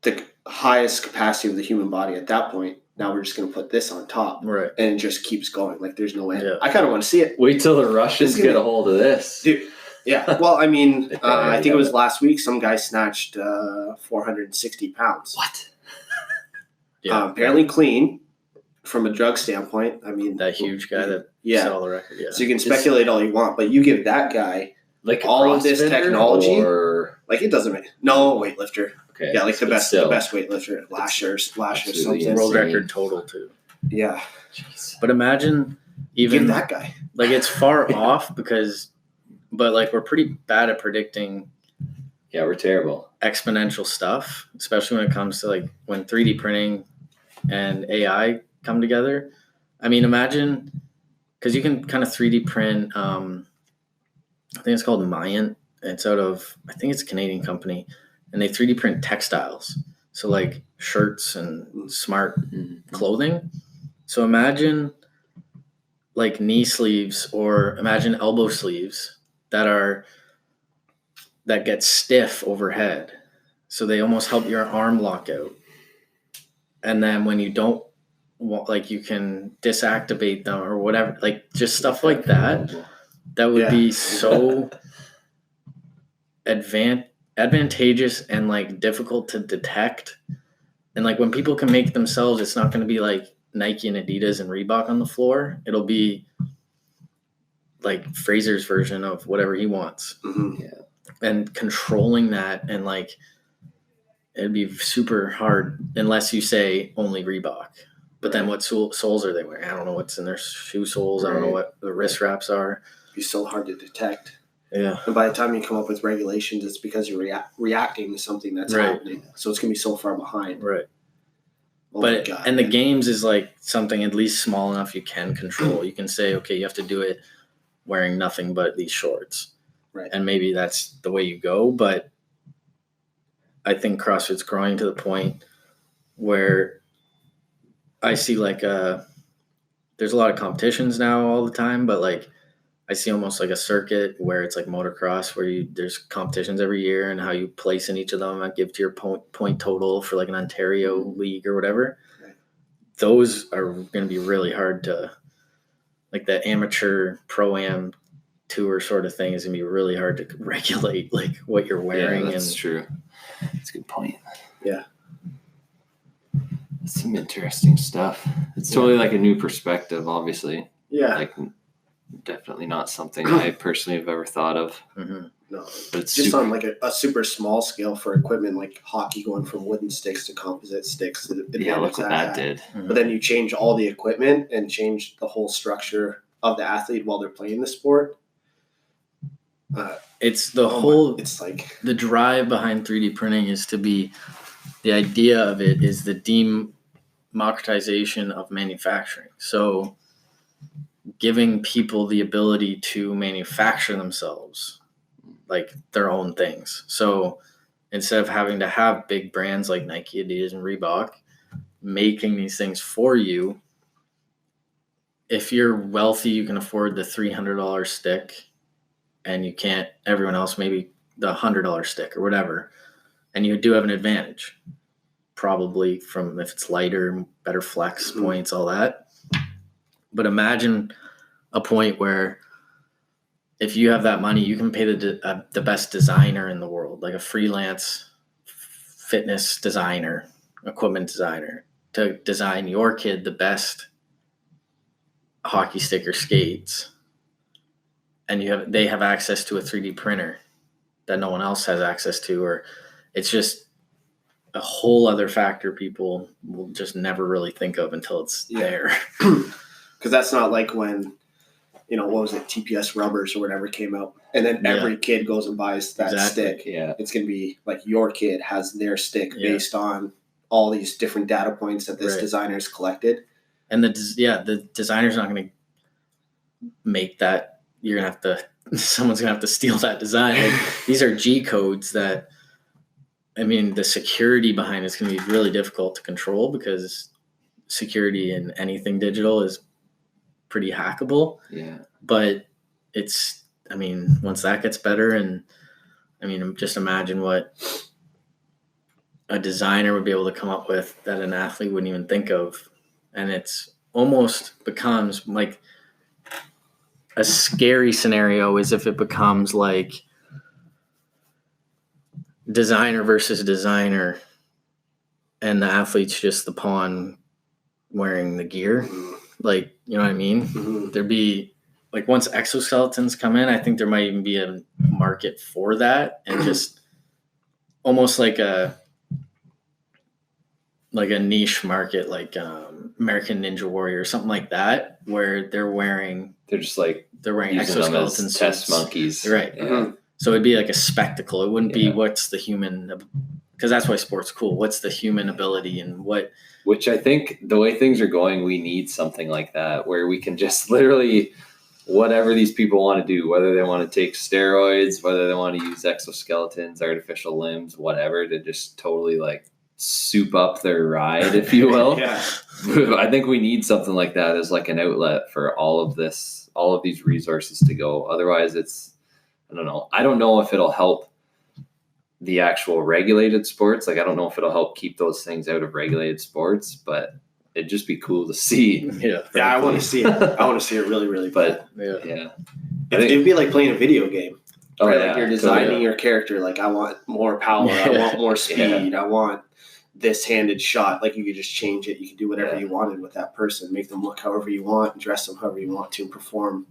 the highest capacity of the human body at that point, now we're just going to put this on top. Right. And it just keeps going. Like there's no end. Yeah. I kind of want to see it. Wait till the Russians get a hold of this. Dude. Yeah. Well, I mean, I think it was last week, some guy snatched 460 pounds. What? Yeah. Apparently clean from a drug standpoint. I mean, that huge guy that set all the record. Yeah. So you can speculate all you want, but you give that guy like all of this technology, or like it doesn't make no weightlifter. Okay. Yeah, like the best weightlifter, Lasher, something. World record total too. Yeah. Jeez. But imagine even give that guy. Like it's far off but like we're pretty bad at predicting. Yeah, we're terrible. Exponential stuff, especially when it comes to like when 3D printing and AI come together. I mean, imagine, because you can kind of 3D print, I think it's called Myant. It's out of, I think it's a Canadian company, and they 3D print textiles. So like shirts and smart clothing. So imagine like knee sleeves or imagine elbow sleeves that get stiff overhead. So they almost help your arm lock out. And then when you don't want, like you can disactivate them or whatever, like just stuff like that. That would be so advantageous and like difficult to detect And like when people can make themselves, it's not going to be like Nike and Adidas and Reebok on the floor. It'll be like Fraser's version of whatever he wants. Mm-hmm. Yeah. And controlling that, and like it'd be super hard unless you say only Reebok. But then what soles are they wearing? I don't know what's in their shoe soles. I don't know what the wrist wraps are. It'd be so hard to detect. Yeah. And by the time you come up with regulations, it's because you're reacting to something that's happening. So it's going to be so far behind. Right. Oh my But God, and the games is like something at least small enough you can control. You can say, okay, you have to do it wearing nothing but these shorts. Right. And maybe that's the way you go. But I think CrossFit's growing to the point where I see like there's a lot of competitions now all the time, but like I see almost like a circuit where it's like motocross where there's competitions every year and how you place in each of them. I give to your point total for like an Ontario league or whatever. Right. Those are going to be really hard to, like the amateur pro-am tour sort of thing is going to be really hard to regulate, like what you're wearing. Yeah, that's true. That's a good point. Yeah. That's some interesting stuff. It's totally like a new perspective, obviously. Yeah. Like definitely not something I personally have ever thought of. Mm-hmm. No. But it's Just super, on like a super small scale for equipment, like hockey going from wooden sticks to composite sticks. yeah, look what that did. But then you change all the equipment and change the whole structure of the athlete while they're playing the sport. It's the whole, it's like the drive behind 3D printing is to be, the idea of it is the democratization of manufacturing. So giving people the ability to manufacture themselves, like their own things. So instead of having to have big brands like Nike, Adidas, and Reebok making these things for you, if you're wealthy, you can afford the $300 stick, and you can't, everyone else maybe the $100 stick or whatever. And you do have an advantage, probably from if it's lighter, better flex points, all that. But imagine a point where if you have that money, you can pay the best designer in the world, like a freelance fitness designer, equipment designer, to design your kid the best hockey stick or skates. And they have access to a 3D printer that no one else has access to, or it's just a whole other factor people will just never really think of until it's there. Because that's not like when, what was it, TPS rubbers or whatever came out, and then every kid goes and buys that stick. Yeah, it's going to be like your kid has their stick based on all these different data points that this designer's collected. And the designer's not going to make that. You're going to have to, someone's going to have to steal that design. Like, these are G codes that, I mean, the security behind it's going to be really difficult to control because security in anything digital is pretty hackable. Yeah. But it's, I mean, once that gets better, and I mean, just imagine what a designer would be able to come up with that an athlete wouldn't even think of. And it's almost becomes like a scary scenario is if it becomes like designer versus designer and the athlete's just the pawn wearing the gear. Like, you know what I mean? Mm-hmm. There'd be like, once exoskeletons come in, I think there might even be a market for that, and just almost like a niche market, like American Ninja Warrior or something like that, where they're wearing exoskeleton test suits. monkeys, right? Yeah. Mm-hmm. So it'd be like a spectacle. It wouldn't be what's the human, because that's why sport's cool. What's the human ability and what? Which I think the way things are going, we need something like that where we can just literally whatever these people want to do, whether they want to take steroids, whether they want to use exoskeletons, artificial limbs, whatever, to just totally like soup up their ride, if you will. Yeah. I think we need something like that as like an outlet for all of these resources to go. Otherwise it's, I don't know. I don't know if it'll help the actual regulated sports. Like, I don't know if it'll help keep those things out of regulated sports, but it'd just be cool to see. Yeah. Yeah, I want to see it. I want to see it really, really bad. But yeah. It'd be like playing a video game. Oh, right? yeah, Like you're designing your character. Like, I want more power. I want more speed. I want this handed shot. Like you could just change it. You could do whatever Yeah. you wanted with that person, make them look however you want, dress them however you want to, and perform.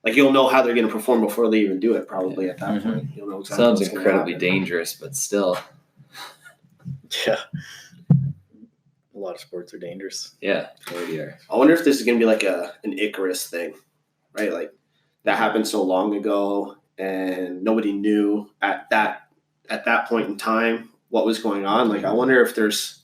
Like you'll know how they're going to perform before they even do it. Probably at that point, you'll know exactly. Sounds what's gonna incredibly happen. dangerous, but still, Yeah. A lot of sports are dangerous. yeah, they are. I wonder if this is going to be like an Icarus thing, right? Like that happened so long ago, and nobody knew at that point in time what was going on. Like I wonder if there's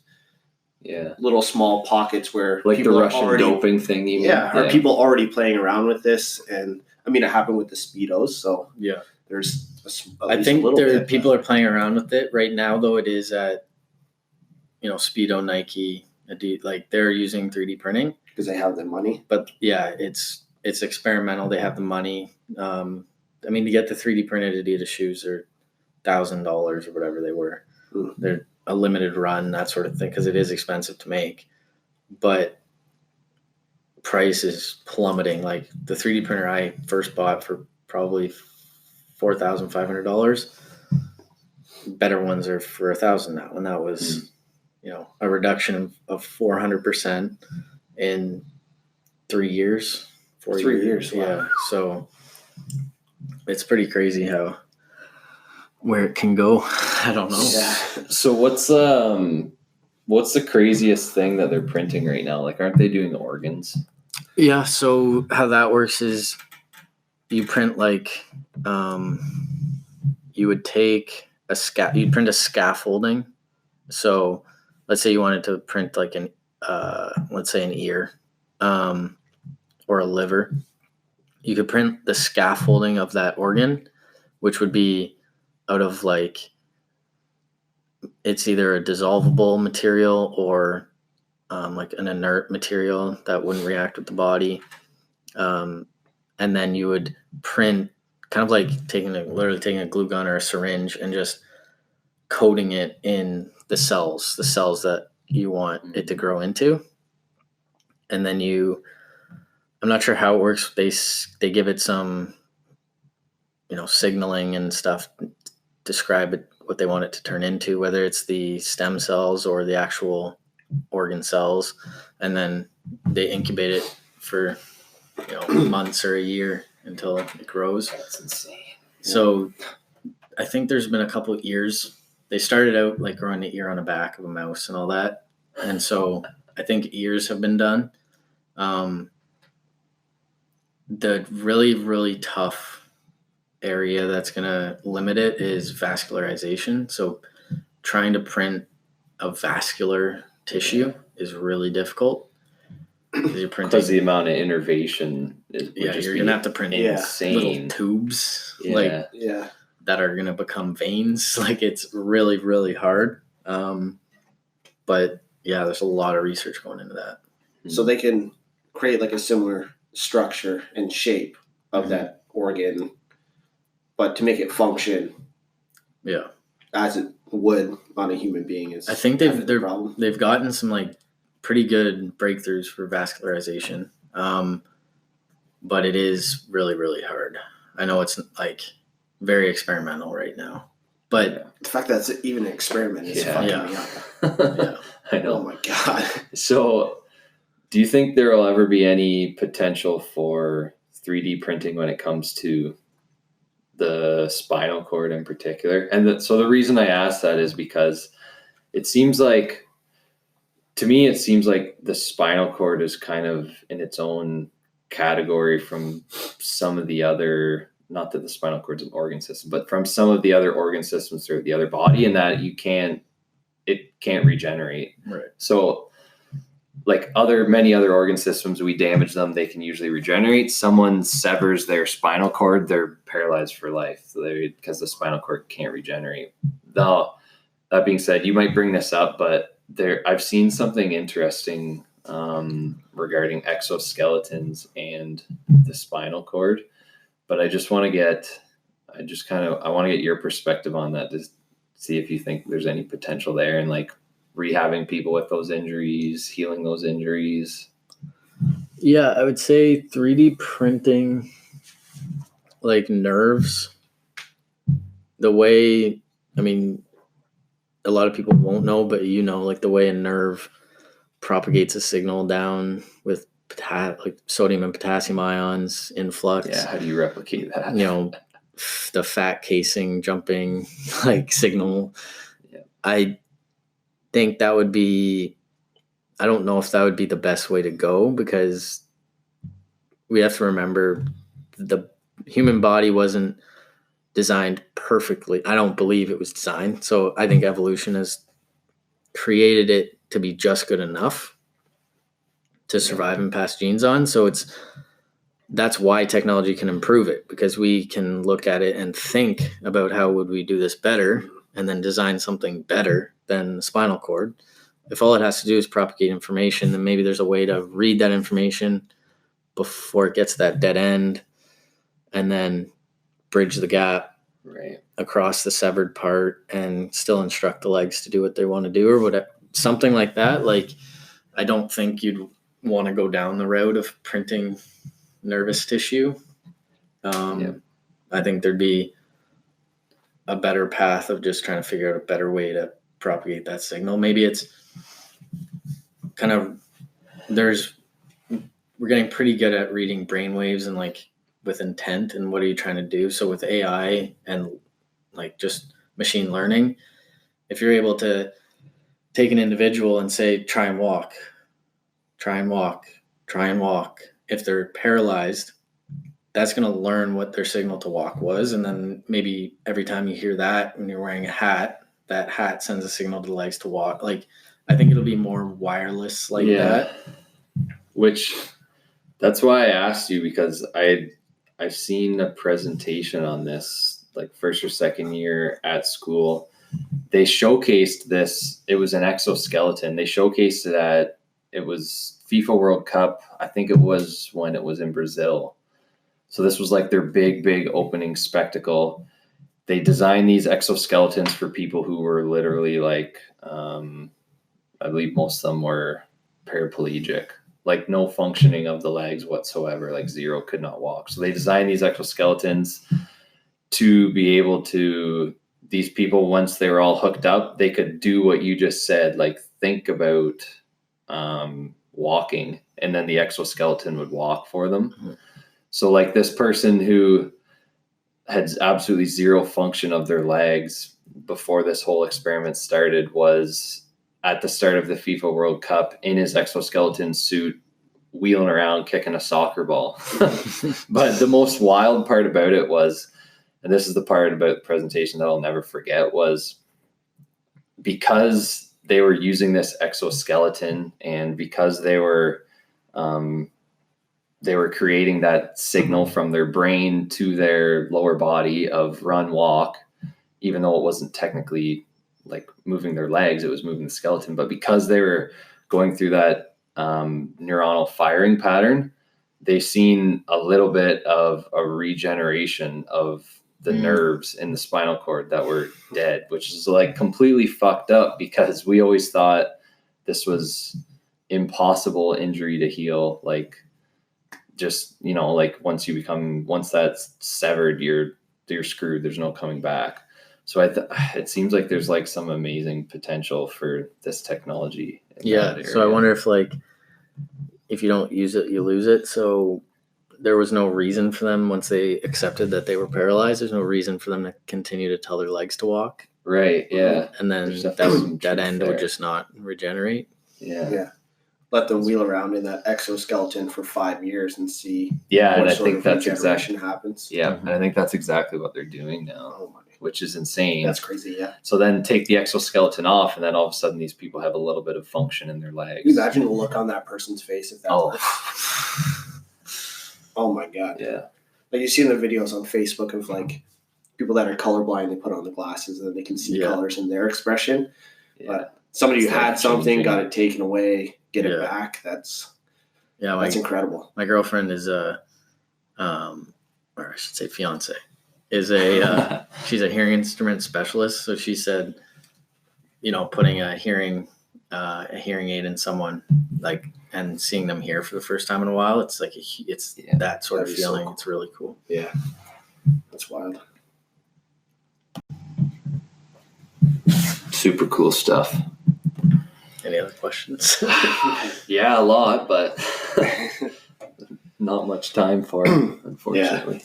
little small pockets where like the people are Russian already, doping thing. You mean? are people already playing around with this? And I mean, it happened with the Speedos, so Yeah. there's. I think people are playing around with it right now, though. It is at, Speedo, Nike, Adidas, like they're using 3D printing because they have the money. But yeah, it's experimental. They have the money. To get the 3D printed Adidas shoes are $1,000 or whatever they were. Mm. They're a limited run, that sort of thing, because it is expensive to make. But price is plummeting. Like the 3D printer I first bought for probably $4,500. Better ones are for $1,000 now, and that was, a reduction of 400% in 3 years. 3 years. Wow. Yeah. So it's pretty crazy where it can go. I don't know. Yeah. So what's the craziest thing that they're printing right now? Like, aren't they doing organs? Yeah. So how that works is you print like you would take you'd print a scaffolding. So let's say you wanted to print like let's say an ear or a liver. You could print the scaffolding of that organ, which would be out of like, it's either a dissolvable material or like an inert material that wouldn't react with the body. And then you would print kind of like literally taking a glue gun or a syringe and just coating it in the cells that you want it to grow into. And then I'm not sure how it works. They give it some, signaling and stuff, describe it, what they want it to turn into, whether it's the stem cells or the actual organ cells. And then they incubate it for, months or a year until it grows. That's insane. So I think there's been a couple of ears. They started out like growing the ear on the back of a mouse and all that. And so I think ears have been done. The really, really tough area that's going to limit it is vascularization. So trying to print a vascular tissue is really difficult. Because the amount of innervation is you're going to have to print insane. Little tubes that are going to become veins. Like it's really, really hard. But yeah, there's a lot of research going into that. So they can create like a similar structure and shape of that organ, but to make it function as it would on a human being is, I think they've gotten some like pretty good breakthroughs for vascularization. But it is really, really hard. I know it's like very experimental right now, but the fact that it's even an experiment is fucking me up. Yeah. I know. Oh my God. So do you think there will ever be any potential for 3D printing when it comes to the spinal cord in particular? And so the reason I ask that is because it seems like, to me, it seems like the spinal cord is kind of in its own category from some of the other, not that the spinal cord's an organ system, but from some of the other organ systems throughout the other body, and that it can't regenerate. Right. So like many other organ systems, we damage them, they can usually regenerate. Someone severs their spinal cord, they're paralyzed for life because the spinal cord can't regenerate. Now, that being said, you might bring this up, but I've seen something interesting regarding exoskeletons and the spinal cord, but I want to get your perspective on that, to see if you think there's any potential there, and like rehabbing people with those injuries, healing those injuries. Yeah, I would say 3D printing like nerves, the way, a lot of people won't know, but like the way a nerve propagates a signal down with like sodium and potassium ions influx. Yeah, how do you replicate that? The fat casing jumping like signal. Yeah. I think that would be, I don't know if that would be the best way to go, because we have to remember the human body wasn't designed perfectly. I don't believe it was designed. So I think evolution has created it to be just good enough to survive and pass genes on. So that's why technology can improve it, because we can look at it and think about how would we do this better, and then design something better than the spinal cord. If all it has to do is propagate information, then maybe there's a way to read that information before it gets that dead end, and then bridge the gap across the severed part and still instruct the legs to do what they want to do, or whatever, something like that. Like, I don't think you'd want to go down the road of printing nervous tissue. I think there'd be a better path of just trying to figure out a better way to propagate that signal. Maybe it's kind of, we're getting pretty good at reading brainwaves and like with intent and what are you trying to do. So with AI and like just machine learning, if you're able to take an individual and say, try and walk. If they're paralyzed, that's going to learn what their signal to walk was. And then maybe every time you hear that when you're wearing a hat, that hat sends a signal to the legs to walk. Like, I think it'll be more wireless like that. Which, that's why I asked you, because I've seen a presentation on this, like first or second year at school. They showcased this. It was an exoskeleton. They showcased it at, it was FIFA World Cup. I think it was when it was in Brazil. So this was like their big opening spectacle. They designed these exoskeletons for people who were literally like, I believe most of them were paraplegic, like no functioning of the legs whatsoever, like zero, could not walk. So they designed these exoskeletons to be able to, these people, once they were all hooked up, they could do what you just said, like think about walking, and then the exoskeleton would walk for them. Mm-hmm. So like this person who had absolutely zero function of their legs before this whole experiment started was at the start of the FIFA World Cup in his exoskeleton suit, wheeling around kicking a soccer ball. But the most wild part about it was, and this is the part about the presentation that I'll never forget, was because they were using this exoskeleton and because they were creating that signal from their brain to their lower body of run, walk, even though it wasn't technically like moving their legs, it was moving the skeleton. But because they were going through that neuronal firing pattern, they've seen a little bit of a regeneration of the nerves in the spinal cord that were dead, which is like completely fucked up, because we always thought this was impossible injury to heal. Like, just, like once that's severed, you're screwed. There's no coming back. So it seems like there's like some amazing potential for this technology. So I wonder if like, if you don't use it, you lose it. So there was no reason for them, once they accepted that they were paralyzed, there's no reason for them to continue to tell their legs to walk. Right. Yeah. And then that end would just not regenerate. Yeah. Let them wheel around in that exoskeleton for 5 years and see. Yeah, and I think that's exactly happens. Yeah, and I think that's exactly what they're doing now, which is insane. That's crazy. Yeah. So then take the exoskeleton off, and then all of a sudden these people have a little bit of function in their legs. Can you imagine the look on that person's face if that. Oh my God. Yeah. Like you see in the videos on Facebook of like people that are colorblind, they put on the glasses and then they can see colors in their expression. Yeah. But somebody who had something, got it taken away, get it back. That's incredible. My girlfriend is or I should say fiance, is she's a hearing instrument specialist. So she said, putting a hearing aid in someone, like, and seeing them hear for the first time in a while, it's like that sort of feeling. So cool. It's really cool. Yeah, that's wild. Super cool stuff. Any other questions? Yeah, a lot, but not much time for it, unfortunately.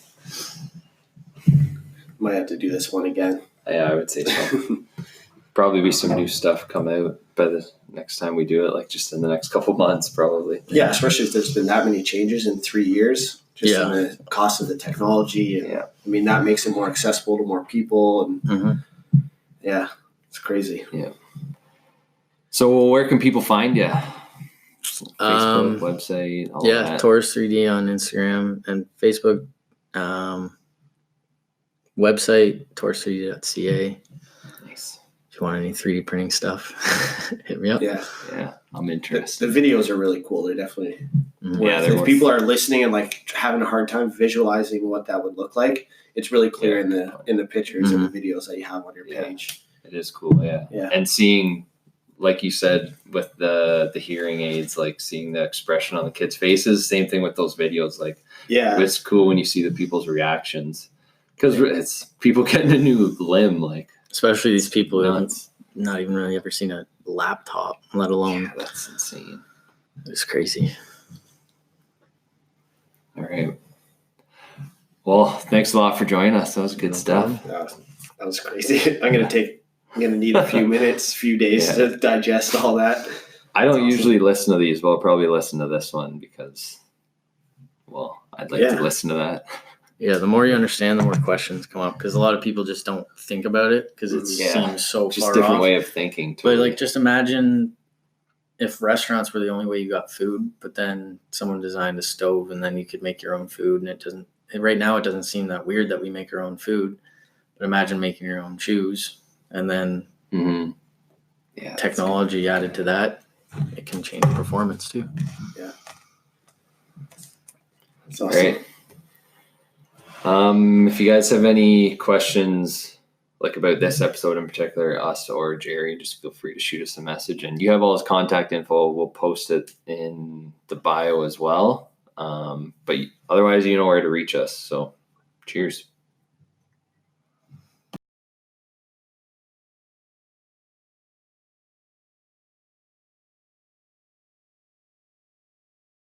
Might have to do this one again. Yeah, I would say so. Probably be some new stuff come out by the next time we do it, like just in the next couple months, probably. Yeah, especially if there's been that many changes in 3 years, just in the cost of the technology. And, I mean, that makes it more accessible to more people. And yeah, it's crazy. Yeah. So where can people find you? Facebook, website, all that? Taurus 3D on Instagram and Facebook. Website, taurus3d.ca. Nice. If you want any 3D printing stuff, hit me up. Yeah, I'm interested. The videos are really cool. They're definitely they're if people are listening and like having a hard time visualizing what that would look like, it's really clear in the pictures and the videos that you have on your page. It is cool, yeah. And seeing, like you said, with the hearing aids, like seeing the expression on the kids' faces, same thing with those videos. Like, it's cool when you see the people's reactions, because it's people getting a new limb, like especially these people who have not even really ever seen a laptop, let alone. Yeah, that's insane. It's crazy. All right. Well, thanks a lot for joining us. That was good stuff. That was crazy. I'm gonna need a few minutes, few days to digest all that. I don't usually listen to these, but I'll probably listen to this one because, well, I'd like to listen to that. Yeah, the more you understand, the more questions come up, because a lot of people just don't think about it because it seems so just far different off. way of thinking. Totally. But like, just imagine if restaurants were the only way you got food, but then someone designed a stove and then you could make your own food, and it doesn't. Right now, it doesn't seem that weird that we make our own food, but imagine making your own shoes, and then technology added to that, it can change performance too. Yeah, that's awesome. Great. If you guys have any questions, like about this episode in particular, us or Jerry, just feel free to shoot us a message. And you have all his contact info. We'll post it in the bio as well. But otherwise, you know where to reach us. So cheers.